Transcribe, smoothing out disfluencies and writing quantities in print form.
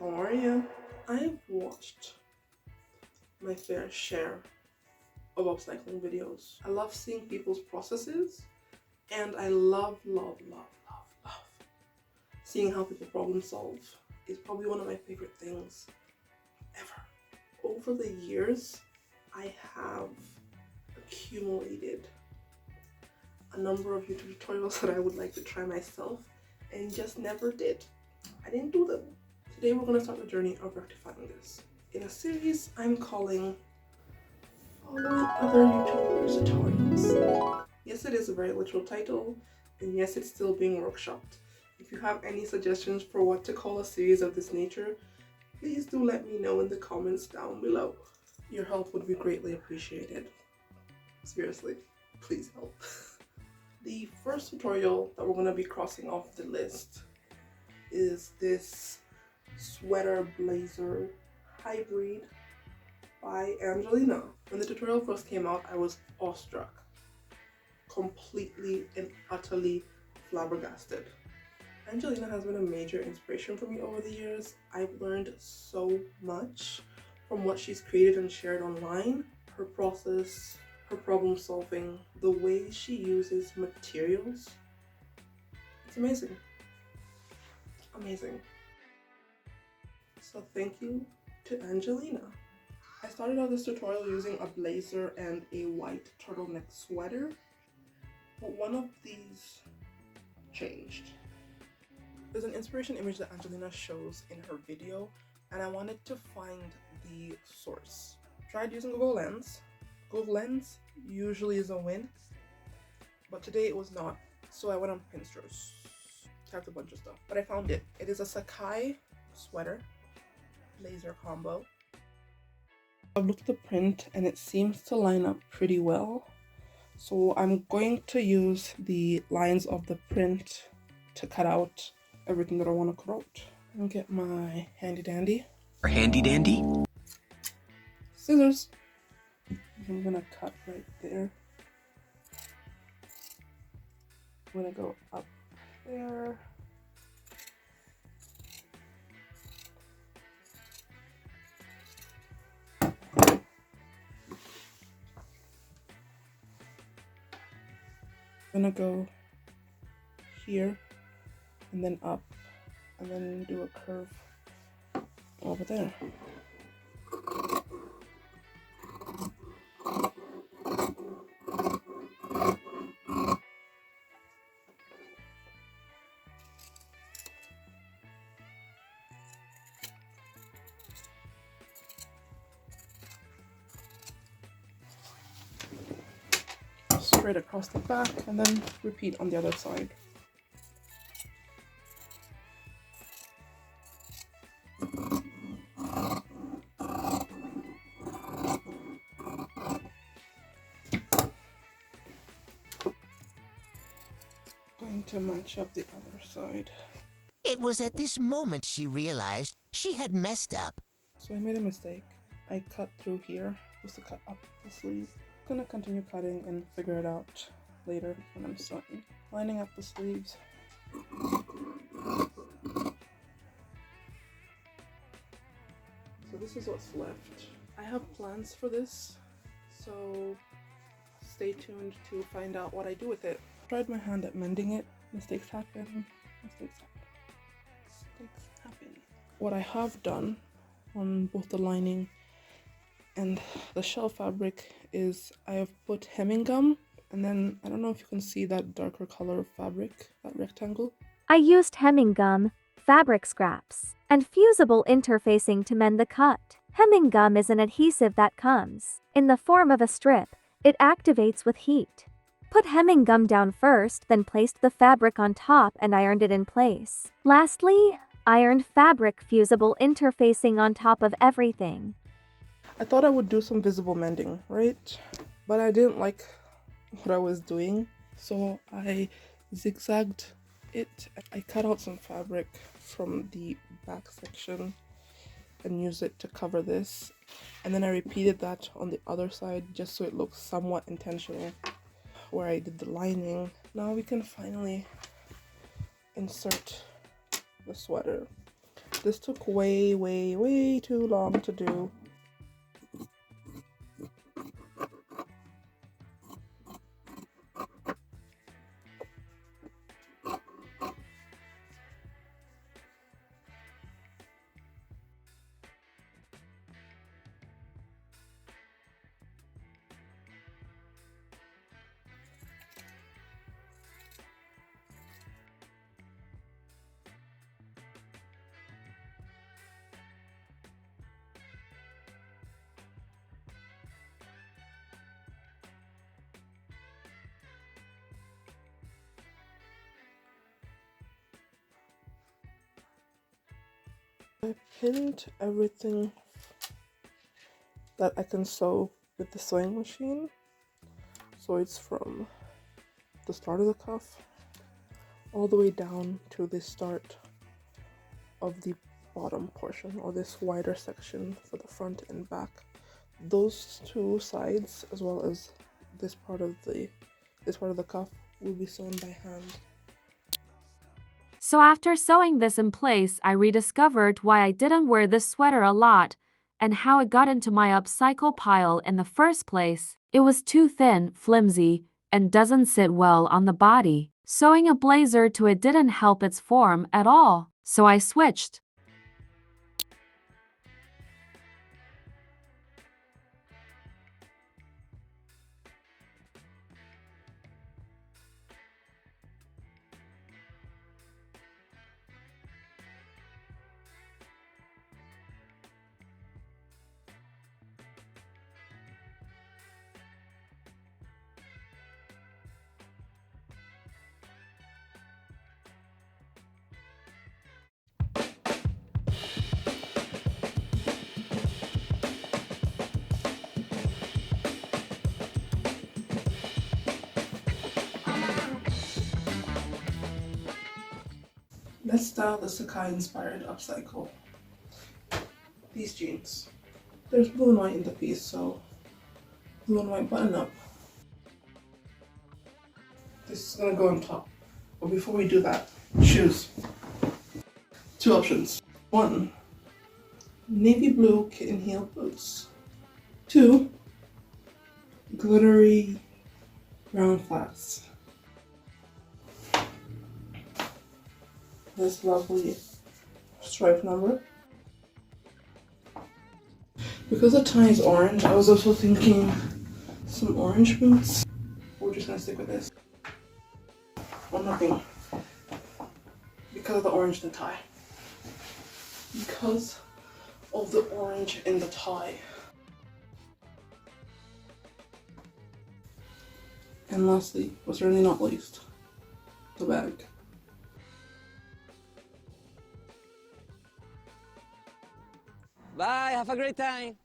How are you? I've watched my fair share of upcycling videos. I love seeing people's processes, and I love seeing how people problem solve. It's probably one of my favorite things ever. Over the years, I have accumulated a number of YouTube tutorials that I would like to try myself and just never did. I didn't do them. Today we're going to start the journey of rectifying this in a series I'm calling Following Other YouTubers' Tutorials. Yes, it is a very literal title, and yes, it's still being workshopped. If you have any suggestions for what to call a series of this nature, please do let me know in the comments down below. Your help would be greatly appreciated. Seriously, please help. The first tutorial that we're going to be crossing off the list is this sweater blazer hybrid by Angelina. When the tutorial first came out, I was awestruck, completely and utterly flabbergasted. Angelina has been a major inspiration for me over the years. I've learned so much from what she's created and shared online. Her process, her problem solving, the way she uses materials. It's amazing. Amazing. So thank you to Angelina. I started out this tutorial using a blazer and a white turtleneck sweater, but one of these changed. There's an inspiration image that Angelina shows in her video, and I wanted to find the source. Tried using Google Lens. Google Lens usually is a win, but today it was not, so I went on Pinterest. Typed a bunch of stuff, but I found it. It is a Sacai sweater blazer combo. I've looked at the print and it seems to line up pretty well, so I'm going to use the lines of the print to cut out everything that I want to cut out. And get my handy dandy scissors. I'm gonna cut right there. I'm gonna go up there. I'm gonna go here and then up and then do a curve over there. Straight across the back and then repeat on the other side. Going to match up the other side. It was at this moment she realized she had messed up. So I made a mistake. I cut through here, just to cut up the sleeve. I'm gonna continue cutting and figure it out later when I'm starting. Lining up the sleeves. So this is what's left. I have plans for this, so stay tuned to find out what I do with it. Tried my hand at mending it. Mistakes happen. Mistakes happen. What I have done on both the lining and the shell fabric is I have put hemming gum, and then I don't know if you can see that darker color of fabric, that rectangle. I used hemming gum, fabric scraps, and fusible interfacing to mend the cut. Hemming gum is an adhesive that comes in the form of a strip. It activates with heat. Put hemming gum down first, then placed the fabric on top and ironed it in place. Lastly, ironed fabric fusible interfacing on top of everything. I thought I would do some visible mending, right? But I didn't like what I was doing, so I zigzagged it. I cut out some fabric from the back section and used it to cover this, and then I repeated that on the other side just so it looks somewhat intentional where I did the lining. Now we can finally insert the sweater. This took way, way, way too long to do. I pinned everything that I can sew with the sewing machine. So it's from the start of the cuff all the way down to the start of the bottom portion, or this wider section for the front and back. Those two sides, as well as this part of the cuff, will be sewn by hand. So after sewing this in place, I rediscovered why I didn't wear this sweater a lot and how it got into my upcycle pile in the first place. It was too thin, flimsy, and doesn't sit well on the body. Sewing a blazer to it didn't help its form at all, so I switched. Let's style the Sacai Inspired Upcycle. These jeans. There's blue and white in the piece, so blue and white button up. This is gonna go on top. But before we do that, shoes. Two options. One, navy blue kitten heel boots. Two, glittery brown flats. This lovely stripe number. Because the tie is orange, I was also thinking some orange boots. We're just gonna stick with this. One more thing. Because of the orange in the tie. Because of the orange in the tie. And lastly, but certainly not least, the bag. Bye, have a great time.